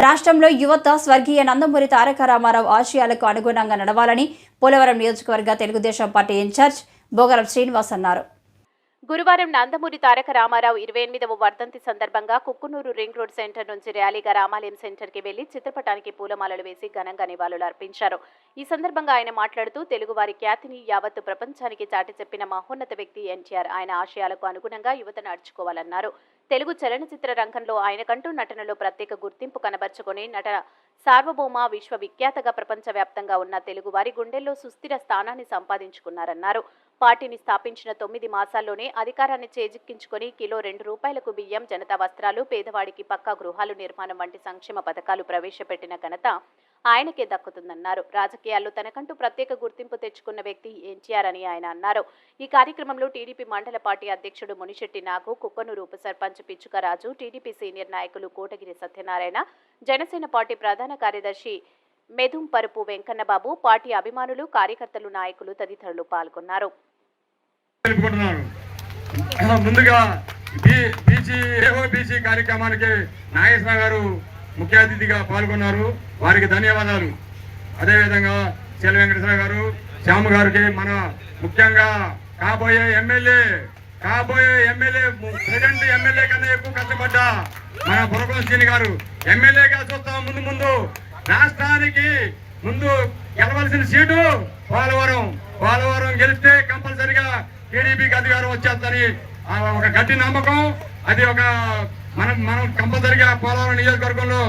రాష్ట్రంలో యువత స్వర్గీయ నందమూరి తారక రామారావు ఆశయాలకు అనుగుణంగా నడవాలని పోలవరం నియోజకవర్గ తెలుగుదేశం పార్టీ ఇన్ఛార్జ్ బోగరం శ్రీనివాస్ అన్నారు. గురువారం నందమూరి తారక రామారావు 28వ వర్ధంతి సందర్భంగా కుక్కునూరు రింగ్ రోడ్ సెంటర్ నుంచి ర్యాలీగా రామాలయం సెంటర్కి వెళ్లి చిత్రపటానికి పూలమాలలు వేసి ఘనంగా నివాళులు అర్పించారు. ఈ సందర్భంగా ఆయన మాట్లాడుతూ తెలుగువారి ఖ్యాతిని యావత్తు ప్రపంచానికి చాటి చెప్పిన మహోన్నత వ్యక్తి ఎన్టీఆర్. ఆయన ఆశయాలకు అనుగుణంగా యువత నడుచుకోవాలన్నారు. తెలుగు చలనచిత్ర రంగంలో ఆయనకంటూ నటనలో ప్రత్యేక గుర్తింపు కనబర్చుకుని నటన సార్వభౌమ విశ్వవిఖ్యాతగా ప్రపంచవ్యాప్తంగా ఉన్న తెలుగువారి గుండెల్లో సుస్థిర స్థానాన్ని సంపాదించుకున్నారన్నారు. పార్టీని స్థాపించిన 9 మాసాల్లోనే అధికారాన్ని చేజిక్కించుకుని కిలో ₹2 బియ్యం, జనతా వస్త్రాలు, పేదవాడికి పక్కా గృహాలు నిర్మాణం వంటి సంక్షేమ పథకాలు ప్రవేశపెట్టిన ఘనత ఆయనకే దక్కుతుందన్నారు. రాజకీయాల్లో తనకంటూ ప్రత్యేక గుర్తింపు తెచ్చుకున్న వ్యక్తి ఎన్టీఆర్ అని ఆయన అన్నారు. ఈ కార్యక్రమంలో టీడీపీ మండల పార్టీ అధ్యక్షుడు మునిశెట్టి నాగు, కుక్కనూరు ఉప సర్పంచ్ పిచ్చుకరాజు, టీడీపీ సీనియర్ నాయకులు కోటగిరి సత్యనారాయణ, జనసేన పార్టీ ప్రధాన కార్యదర్శి మెదుంపరుపు వెంకన్నబాబు, పార్టీ అభిమానులు, కార్యకర్తలు, నాయకులు తదితరులు పాల్గొన్నారు. ముందుగా బీసీ కార్యక్రమానికి నాగేశ్వర గారు ముఖ్య అతిథిగా పాల్గొన్నారు. వారికి ధన్యవాదాలు. అదేవిధంగా చెల్ల వెంకటేశ్వర గారు, శ్యామ గారికి, మన ముఖ్యంగా కాబోయే ఎమ్మెల్యే ప్రజెంట్ ఎమ్మెల్యే కన్నా ఎక్కువ కష్టపడ్డ మన బుర్రగోశ్రీని గారు ఎమ్మెల్యేగా చూస్తాం. ముందు రాష్ట్రానికి ముందు గెలవలసిన సీటు పోలవరం గెలిస్తే కంపల్సరిగా టీడీపీకి అధికారం వచ్చేస్తుందని ఒక గట్టి నమ్మకం. అది ఒక మనం కంపల్సరిగా పోలవరం నియోజకవర్గంలో